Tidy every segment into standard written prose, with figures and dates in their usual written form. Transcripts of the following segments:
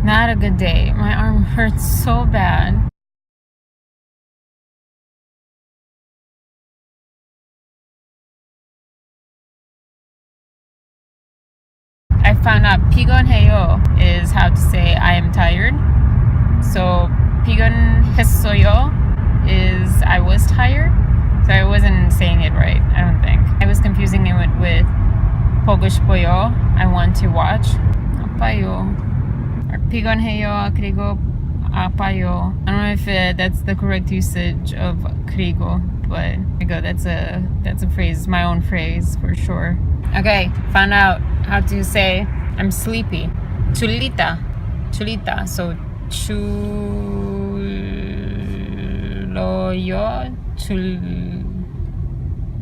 Not a good day. My arm hurts so bad. I found out 피곤해요 is how to say I am tired. So 피곤했어요 is I was tired. So I wasn't saying it right, I don't think. I was confusing it with 보고 싶어요. I want to watch. 아파요. Or 피곤해요 그리고 아파요. I don't know if that's the correct usage of 그리고, but that's a phrase, my own phrase for sure. Okay, found out how to say I'm sleepy. Chulita. So chuloyo.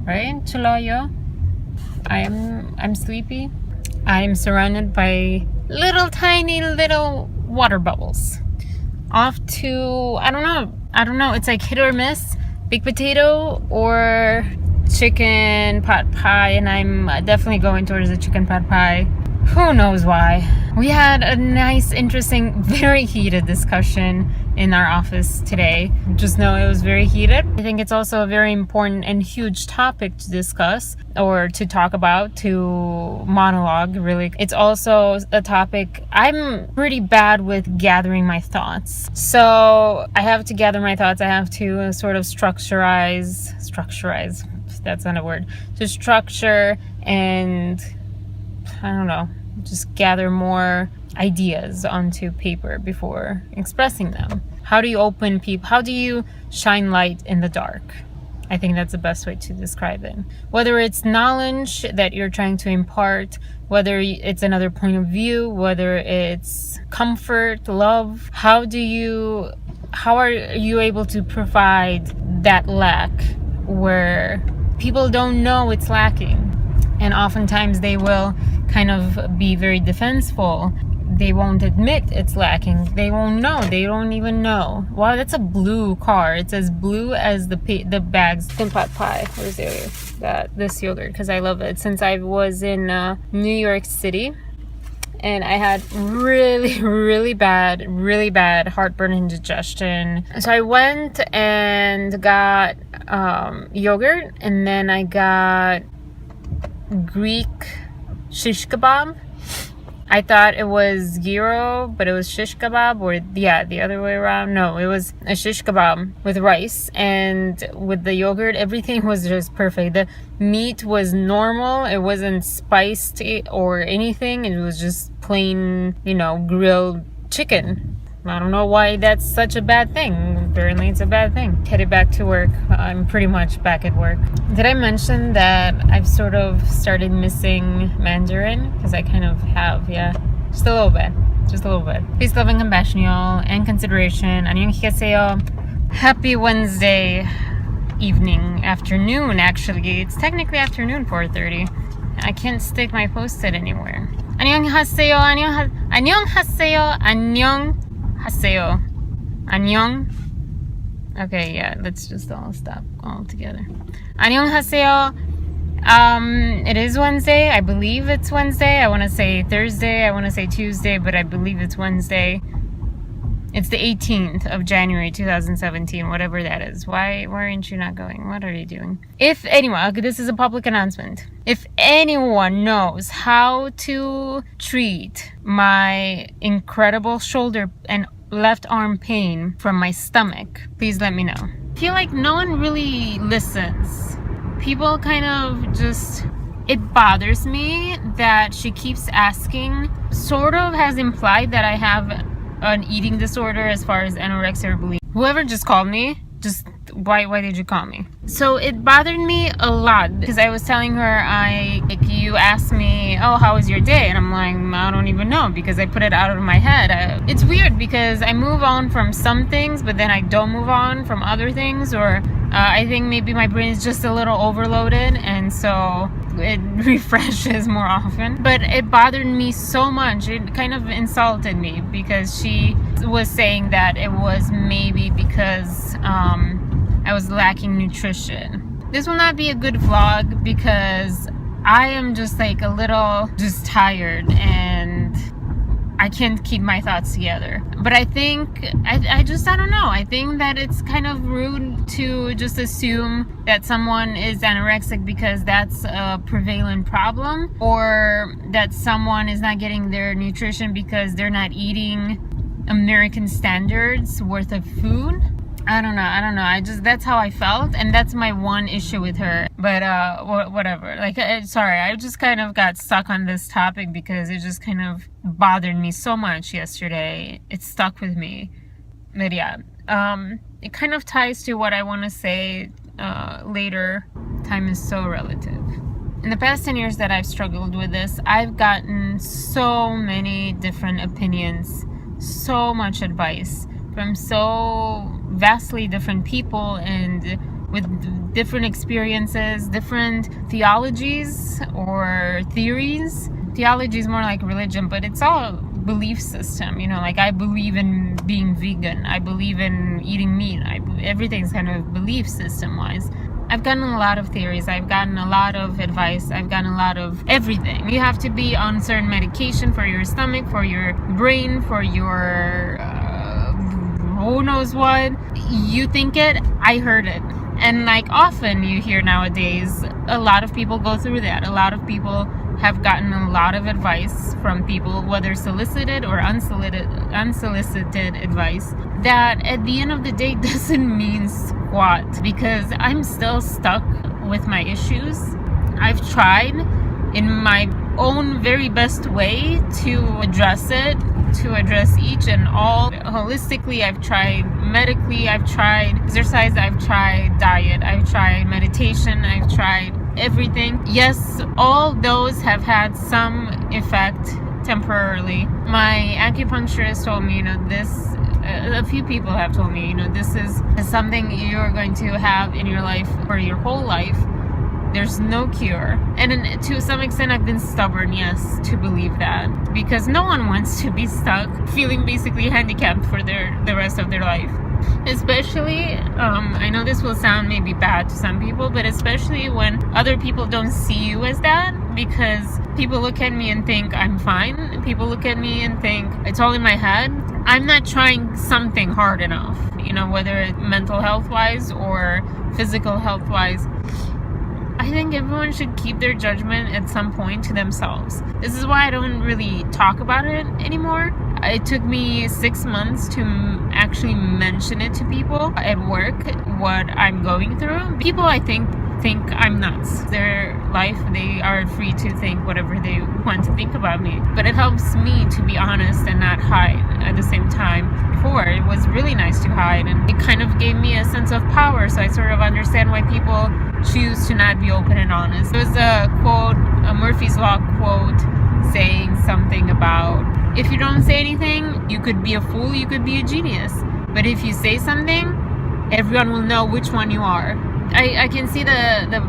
Right? Chuloyo. I'm sleepy. I'm surrounded by tiny little water bubbles. Off to I don't know. It's like hit or miss. Big potato or chicken pot pie, and I'm definitely going towards the chicken pot pie. Who knows why? We had a nice, interesting, very heated discussion in our office today. Just know it was very heated. I think it's also a very important and huge topic to discuss or to talk about, to monologue, really. It's also a topic I'm pretty bad with gathering my thoughts. So I have to gather my thoughts. I have to sort of structurize, that's not a word, to structure and I don't know, just gather more ideas onto paper before expressing them. How do you open people? How do you shine light in the dark? I think that's the best way to describe it. Whether it's knowledge that you're trying to impart, whether it's another point of view, whether it's comfort, love, how are you able to provide that lack where people don't know it's lacking? And oftentimes they will kind of be very defenseful. They won't admit it's lacking. They won't know. They don't even know. Wow, that's a blue car. It's as blue as the bags. Pot pie. Where's this yogurt? Because I love it. Since I was in New York City, and I had really bad heartburn and indigestion. So I went and got yogurt, and then I got Greek shish kebab. I thought it was gyro, but it was shish kebab, or the other way around. No, it was a shish kebab with rice, and with the yogurt, everything was just perfect. The meat was normal. It wasn't spiced or anything. It was just plain, grilled chicken. I don't know why that's such a bad thing. Apparently it's a bad thing. Headed back to work. I'm pretty much back at work. Did I mention that I've sort of started missing Mandarin? Because I kind of have, yeah. Just a little bit. Peace, love, and compassion, y'all. And consideration. 안녕하세요. Happy Wednesday afternoon, actually. It's technically afternoon, 4:30. I can't stick my post-it anywhere. 안녕하세요. 안녕. Okay, yeah, let's just all stop all together. 안녕하세요. It is Wednesday. I believe it's Wednesday. I want to say Thursday. I want to say Tuesday, but I believe it's Wednesday. It's the 18th of January 2017, whatever that is. Why aren't you not going? What are you doing? If anyone, this is a public announcement. If anyone knows how to treat my incredible shoulder and left arm pain from my stomach, please let me know. I feel like no one really listens. People kind of just, it bothers me that she keeps asking, sort of has implied that I have an eating disorder as far as anorexia or bulimia. Whoever just called me, why did you call me? So it bothered me a lot because I was telling her, you asked me, oh, how was your day? And I'm like, I don't even know, because I put it out of my head. It's weird because I move on from some things, but then I don't move on from other things, or I think maybe my brain is just a little overloaded, and so it refreshes more often. But it bothered me so much. It kind of insulted me because she was saying that it was maybe because I was lacking nutrition. This will not be a good vlog because I am just like a little tired, and I can't keep my thoughts together. But I think, I don't know. I think that it's kind of rude to just assume that someone is anorexic because that's a prevalent problem, or that someone is not getting their nutrition because they're not eating American standards worth of food. I don't know. That's how I felt, and that's my one issue with her. But whatever. Like, sorry, I just kind of got stuck on this topic because it just kind of bothered me so much yesterday. It stuck with me. But yeah, it kind of ties to what I want to say later. Time is so relative. In the past 10 years that I've struggled with this, I've gotten so many different opinions, so much advice from so vastly different people and with different experiences, different theologies or theories. Theology is more like religion, but it's all belief system, you know, like I believe in being vegan, I believe in eating meat, everything's kind of belief system wise. I've gotten a lot of theories, I've gotten a lot of advice, I've gotten a lot of everything. You have to be on certain medication for your stomach, for your brain, for your who knows what. You think it, I heard it. And like often you hear nowadays, a lot of people go through that. A lot of people have gotten a lot of advice from people, whether solicited or unsolicited advice, that at the end of the day doesn't mean squat, because I'm still stuck with my issues. I've tried in my own very best way to address it, to address each and all. Holistically, I've tried medically, I've tried exercise, I've tried diet, I've tried meditation, I've tried everything. Yes, all those have had some effect temporarily. My acupuncturist told me, you know, this, a few people have told me, you know, this is something you're going to have in your life for your whole life. There's no cure. And to some extent, I've been stubborn, yes, to believe that. Because no one wants to be stuck, feeling basically handicapped for the rest of their life. Especially, I know this will sound maybe bad to some people, but especially when other people don't see you as that. Because people look at me and think I'm fine. People look at me and think it's all in my head. I'm not trying something hard enough. You know, whether it's mental health-wise or physical health-wise. I think everyone should keep their judgment at some point to themselves. This is why I don't really talk about it anymore. It took me 6 months to actually mention it to people at work, what I'm going through. People, I think I'm nuts. Their life, they are free to think whatever they want to think about me. But it helps me to be honest and not hide at the same time. Before, it was really nice to hide, and it kind of gave me a sense of power, so I sort of understand why people choose to not be open and honest. There was a quote, a Murphy's Law quote, saying something about, if you don't say anything, you could be a fool, you could be a genius. But if you say something, everyone will know which one you are. I can see the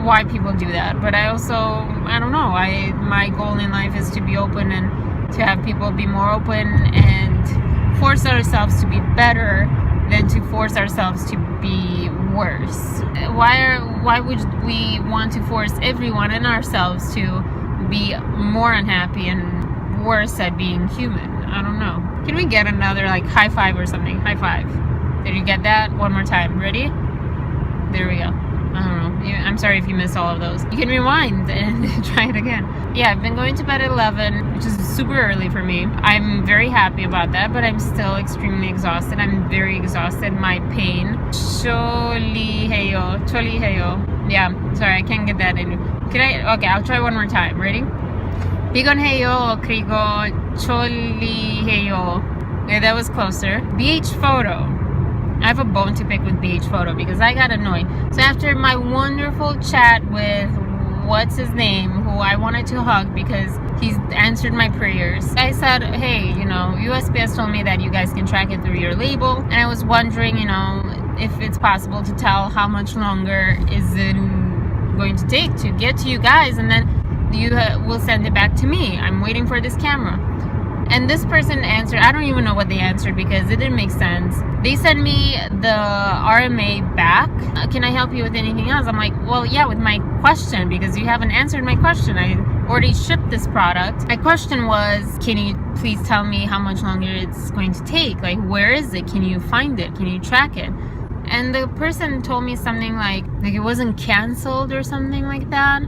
why people do that, but I don't know. My goal in life is to be open and to have people be more open and force ourselves to be better than to force ourselves to be worse. Why would we want to force everyone and ourselves to be more unhappy and worse at being human? I don't know. Can we get another like high five or something? High five. Did you get that? One more time. Ready? There we go. I don't know. I'm sorry if you missed all of those. You can rewind and try it again. Yeah, I've been going to bed at 11, which is super early for me. I'm very happy about that, but I'm still extremely exhausted. I'm very exhausted. My pain. Choliheyo. Yeah, sorry, I can't get that in. Okay, I'll try one more time. Ready? Bigonheyo, krigo, choliheyo. Okay, that was closer. BH Photo. I have a bone to pick with BH Photo because I got annoyed. So after my wonderful chat with what's his name, who I wanted to hug because he's answered my prayers, I said, hey, you know, USPS told me that you guys can track it through your label, and I was wondering, you know, if it's possible to tell how much longer is it going to take to get to you guys, and then you will send it back to me. I'm waiting for this camera. And this person answered, I don't even know what they answered because it didn't make sense. They sent me the RMA back. Can I help you with anything else? I'm like, well, yeah, with my question, because you haven't answered my question. I already shipped this product. My question was, can you please tell me how much longer it's going to take? Like, where is it? Can you find it? Can you track it? And the person told me something like it wasn't canceled or something like that.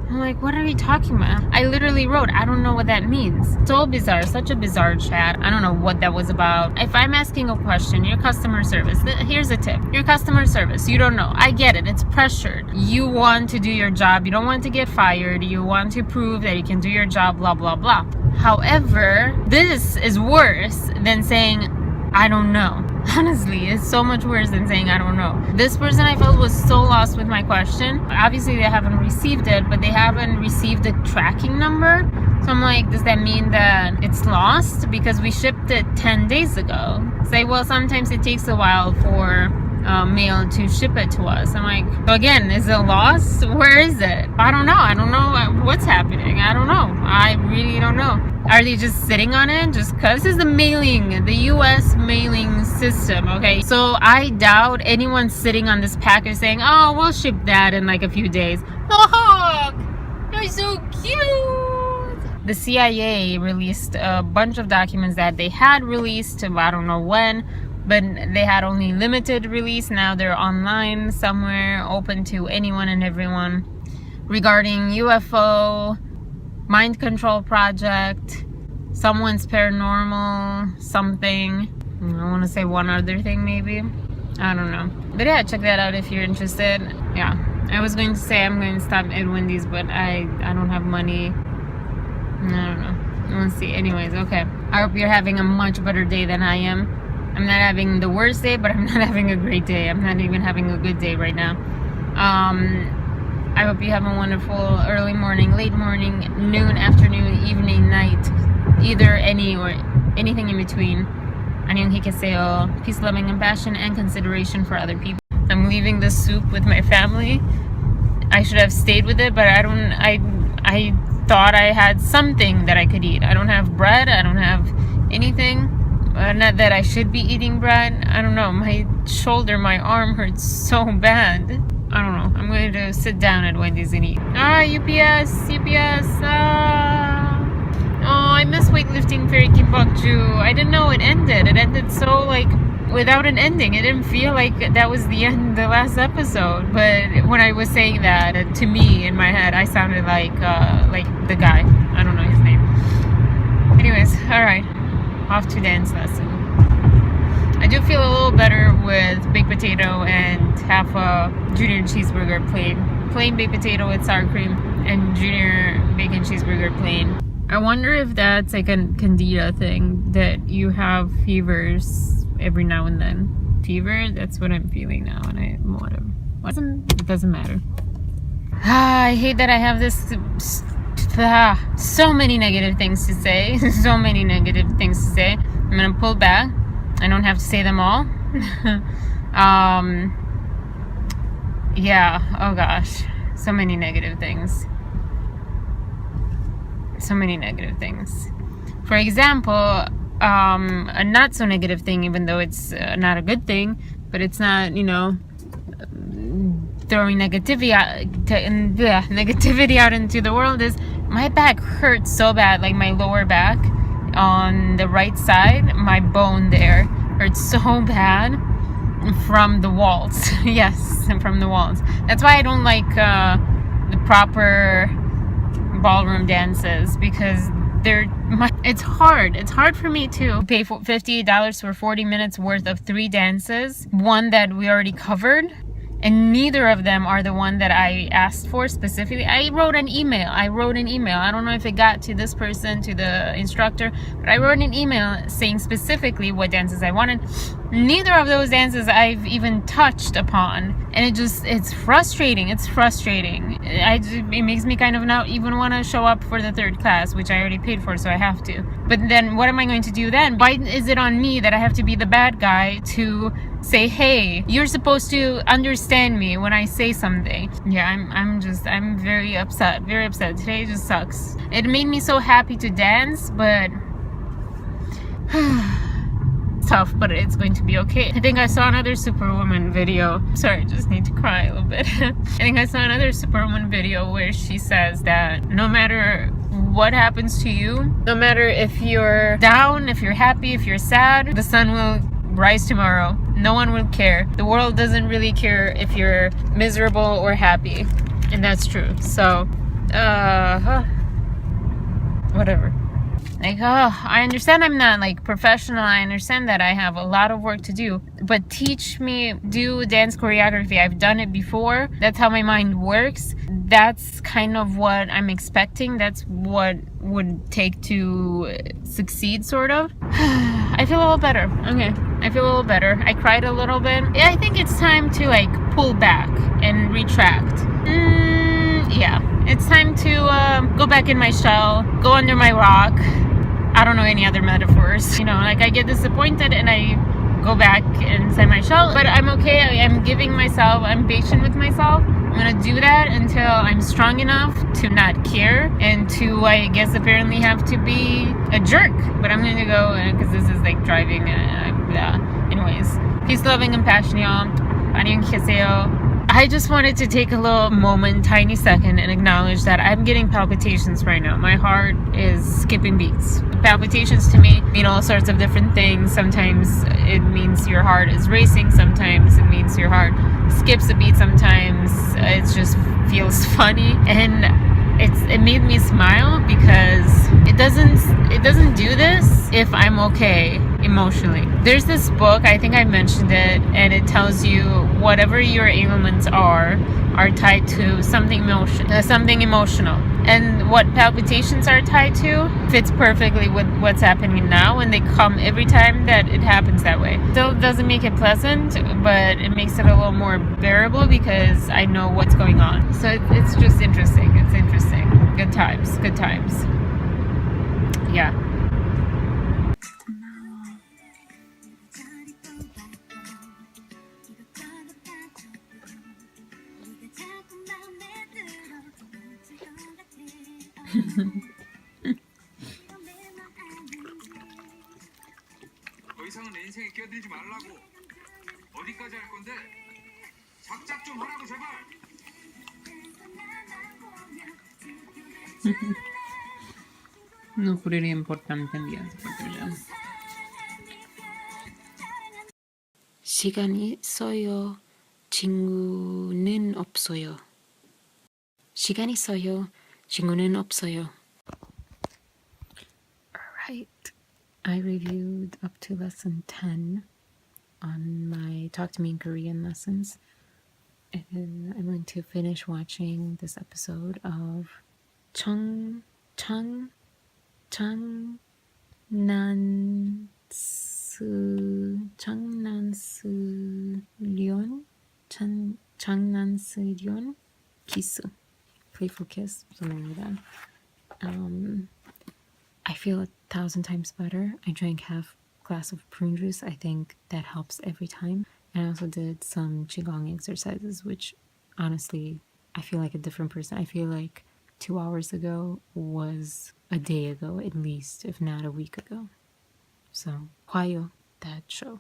I'm like, what are you talking about? I literally wrote, I don't know what that means. So bizarre, such a bizarre chat. I don't know what that was about. If I'm asking a question, your customer service, here's a tip. Your customer service, you don't know. I get it, it's pressured. You want to do your job. You don't want to get fired. You want to prove that you can do your job, blah, blah, blah. However, this is worse than saying, I don't know. Honestly, it's so much worse than saying I don't know. This person I felt was so lost with my question. Obviously they haven't received it, but they haven't received the tracking number. So I'm like, does that mean that it's lost? Because we shipped it 10 days ago. Say, well, sometimes it takes a while for mail to ship it to us. I'm like, so again, is it lost? Where is it? I don't know what's happening. I don't know. I really don't know. Are they just sitting on it? Just because this is the US mailing system, okay? So I doubt anyone's sitting on this package saying, oh, we'll ship that in like a few days. Look, they're so cute. The CIA released a bunch of documents that they had released, I don't know when, but they had only limited release. Now they're online somewhere, open to anyone and everyone, regarding UFO, mind control project, someone's paranormal something. I want to say one other thing maybe. I don't know. But yeah, check that out if you're interested. Yeah, I was going to say I'm going to stop at Wendy's, but I don't have money. I don't know. We'll see. Anyways, okay. I hope you're having a much better day than I am. I'm not having the worst day, but I'm not having a great day. I'm not even having a good day right now. I hope you have a wonderful early morning, late morning, noon, afternoon, evening, night, either any or anything in between. Annyeong hikeseo, peace, loving, compassion, and consideration for other people. I'm leaving the soup with my family. I should have stayed with it, but I thought I had something that I could eat. I don't have bread. I don't have anything. Not that I should be eating bread. I don't know. My shoulder, my arm hurts so bad. I don't know. I'm going to sit down at Wendy's and eat. UPS. Oh, I miss weightlifting Fairy Kimbokju. I didn't know it ended. It ended so like without an ending. It didn't feel like that was the end, the last episode. But when I was saying that, to me in my head, I sounded like the guy. I don't know his name. Anyways, all right. Off to dance lesson. I do feel a little better with baked potato and half a junior cheeseburger plain baked potato with sour cream and junior bacon cheeseburger plain. I wonder if that's like a candida thing, that you have fevers every now and then. Fever, that's what I'm feeling now, and whatever. It doesn't matter. I hate that I have this. So many negative things to say. So many negative things to say. I'm gonna pull back. I don't have to say them all. Yeah, oh gosh. So many negative things. So many negative things. For example, a not so negative thing, even though it's not a good thing, but it's not, throwing negativity out into the world, is my back hurts so bad, like my lower back on the right side, my bone there hurts so bad from the walls. Yes, from the walls. That's why I don't like the proper ballroom dances, because it's hard for me to pay for $58 for 40 minutes worth of 3 dances, one that we already covered. And neither of them are the one that I asked for specifically. I wrote an email. I don't know if it got to this person, to the instructor, but I wrote an email saying specifically what dances I wanted. Neither of those dances I've even touched upon. And it's frustrating. It's frustrating. It makes me kind of not even want to show up for the 3rd class, which I already paid for, so I have to. But then what am I going to do then? Why is it on me that I have to be the bad guy to say, hey, you're supposed to understand me when I say something? Yeah, I'm very upset. Today just sucks. It made me so happy to dance, but Tough, but it's going to be okay. I think I saw another Superwoman video. Sorry, I just need to cry a little bit. I think I saw another Superwoman video where she says that no matter what happens to you, no matter if you're down, if you're happy, if you're sad, the sun will rise tomorrow. No one will care. The world doesn't really care if you're miserable or happy. And that's true. So, whatever. Like, I understand I'm not like professional. I understand that I have a lot of work to do, but teach me do dance choreography. I've done it before. That's how my mind works. That's kind of what I'm expecting. That's what would take to succeed, sort of. I feel a little better. Okay, I feel a little better. I cried a little bit. Yeah, I think it's time to like pull back and retract. Yeah, it's time to go back in my shell, go under my rock. I don't know any other metaphors. You know, like I get disappointed and I go back inside my shell, but I'm okay. I'm giving myself, I'm patient with myself. I'm gonna do that until I'm strong enough to not care and to, I guess, apparently have to be a jerk. But I'm gonna go, because this is like driving. Anyways, peace, love, and compassion, y'all. 안녕히 계세요. I just wanted to take a little moment, tiny second, and acknowledge that I'm getting palpitations right now. My heart is skipping beats. Palpitations to me mean all sorts of different things. Sometimes it means your heart is racing. Sometimes it means your heart skips a beat. Sometimes it just feels funny. And it made me smile because it doesn't do this if I'm okay emotionally. There's this book, I think I mentioned it, and it tells you whatever your ailments are tied to something emotional. And what palpitations are tied to fits perfectly with what's happening now, and they come every time that it happens that way. Still doesn't make it pleasant, but it makes it a little more bearable because I know what's going on. So it's just interesting. It's interesting. Good times. Good times. Yeah. 더 이상은 내 인생에 끼어들지 말라고. 어디까지 할 건데? 작작 좀 하라고 제발. No ocurriría importante en días de 시간이 있어요. 친구는 없어요. 시간이 있어요. 친구는 없어요. Alright. I reviewed up to lesson 10 on my Talk to Me in Korean lessons. And I'm going to finish watching this episode of 장난스 장난스련 kiss, playful kiss, something like that. I feel 1,000 times better. I drank half glass of prune juice. I think that helps every time. And I also did some qigong exercises, which honestly, I feel like a different person. I feel like 2 hours ago was a day ago, at least, if not a week ago. So, Hwayo, that show.